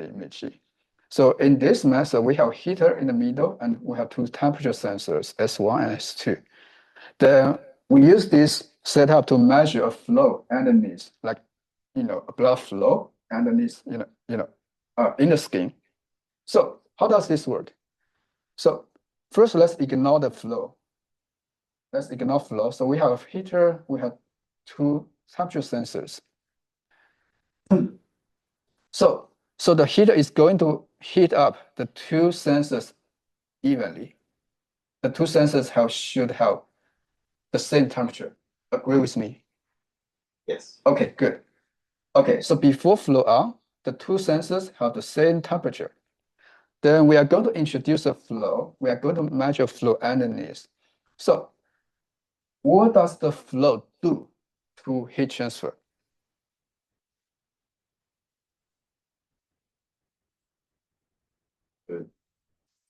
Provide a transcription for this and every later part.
calorimetry. So in this method, we have heater in the middle and we have two temperature sensors, S1 and S2. Then we use this setup to measure a flow underneath, like, a blood flow underneath, in the skin. So how does this work? So first, let's ignore the flow. Let's ignore flow. So we have a heater, we have two temperature sensors. So the heater is going to heat up the two sensors evenly. The two sensors should have the same temperature. Agree with me? Yes. Okay, good. Okay, so before flow on, the two sensors have the same temperature. Then we are going to introduce a flow. We are going to measure flow underneath. So what does the flow do to heat transfer? It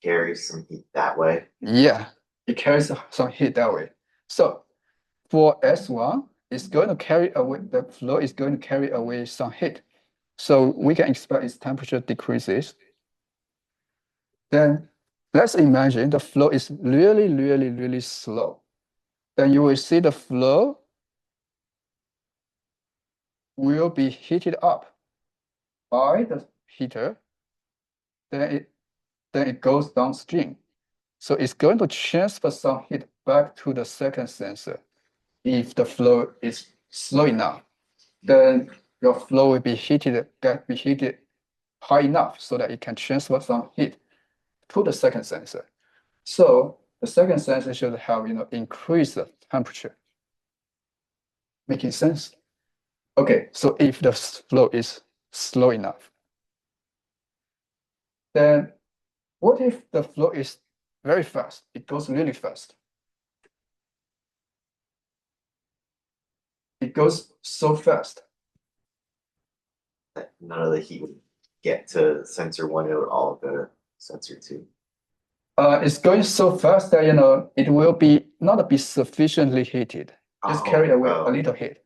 carries some heat that way. Yeah, it carries some heat that way. So for S1, it's going to carry away, the flow is going to carry away some heat. So we can expect its temperature decreases. Then let's imagine the flow is really, really, really slow. Then you will see the flow will be heated up by the heater. Then it goes downstream. So it's going to transfer some heat back to the second sensor. If the flow is slow enough, then your flow will be heated high enough so that it can transfer some heat to the second sensor. So the second sensor should have, increase the temperature. Making sense? Okay, so if the flow is slow enough, then what if the flow is very fast? It goes really fast. It goes so fast. That none of the heat would get to sensor one, it would all go to sensor two. It's going so fast that, it will not be sufficiently heated. Just carry away a little heat.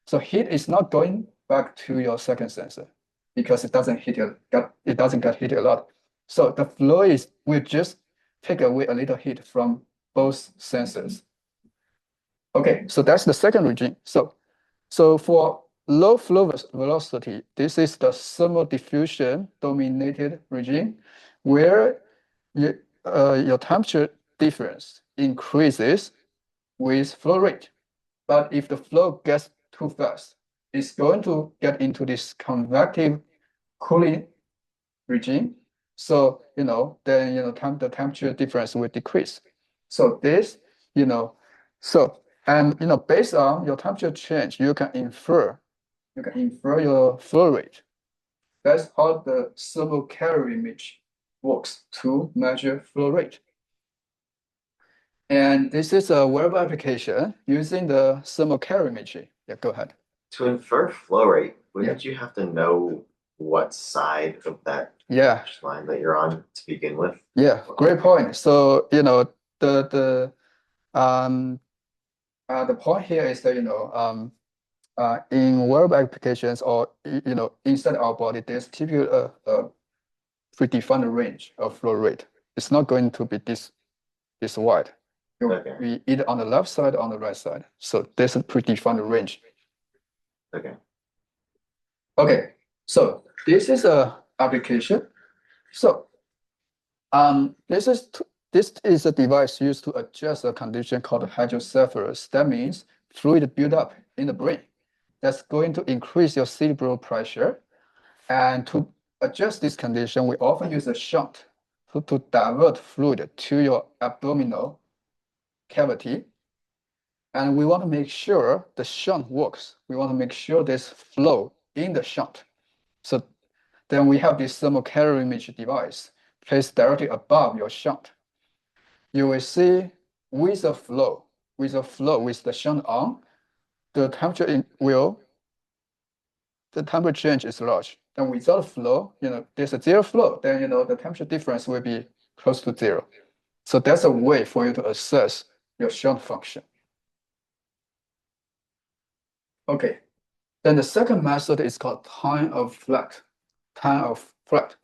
So heat is not going back to your second sensor because it doesn't get heated a lot. So the flow will just take away a little heat from both sensors. Okay, so that's the second regime. So for low flow velocity, this is the thermal diffusion dominated regime where your temperature difference increases with flow rate. But if the flow gets too fast, it's going to get into this convective cooling regime. So, then, the temperature difference will decrease. So this, and, based on your temperature change, you can infer your flow rate. That's how the thermal calorimetry works to measure flow rate. And this is a wearable application using the thermal calorimetry. Yeah, go ahead. To infer flow rate, wouldn't you have to know what side of that line that you're on to begin with? Yeah, great point. So, the point here is that, in wearable applications or, inside our body, there's typically a predefined range of flow rate. It's not going to be this wide. It will be either on the left side or on the right side. So there's a predefined range. Okay. Okay, so this is a application. So this is a device used to adjust a condition called hydrocephalus. That means fluid buildup in the brain. That's going to increase your cerebral pressure. And to adjust this condition, we often use a shunt to divert fluid to your abdominal cavity. And we want to make sure the shunt works. We want to make sure there's flow in the shunt. So then we have this thermal calorimetry device placed directly above your shunt. You will see with the flow, with the shunt on, the temperature change is large. Then without flow, there's a zero flow, then, the temperature difference will be close to zero. So that's a way for you to assess your shunt function. Okay, then the second method is called time of flight. Time of flat.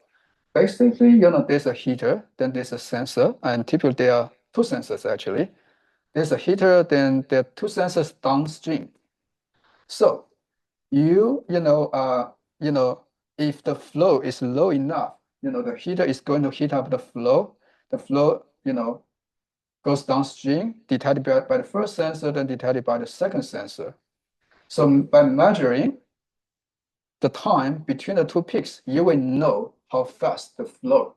Basically, there's a heater, then there's a sensor, and typically there are two sensors actually. There's a heater, then there are two sensors downstream. So if the flow is low enough, the heater is going to heat up the flow. The flow, goes downstream, detected by the first sensor, then detected by the second sensor. So by measuring the time between the two peaks, you will know how fast the flow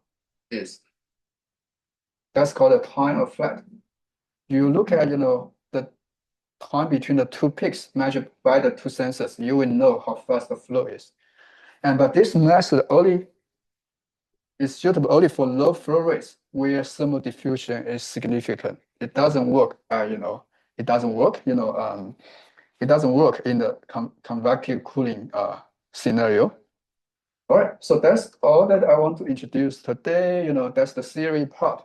is. That's called the time of flight. You look at, the time between the two peaks measured by the two sensors, you will know how fast the flow is. But this method is suitable only for low flow rates where thermal diffusion is significant. It doesn't work, it doesn't work, it doesn't work in the convective cooling scenario. All right, so that's all that I want to introduce today. That's the theory part.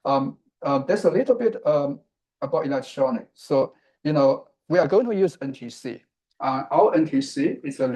There's a little bit about electronics. So, we are going to use NTC. Our NTC is a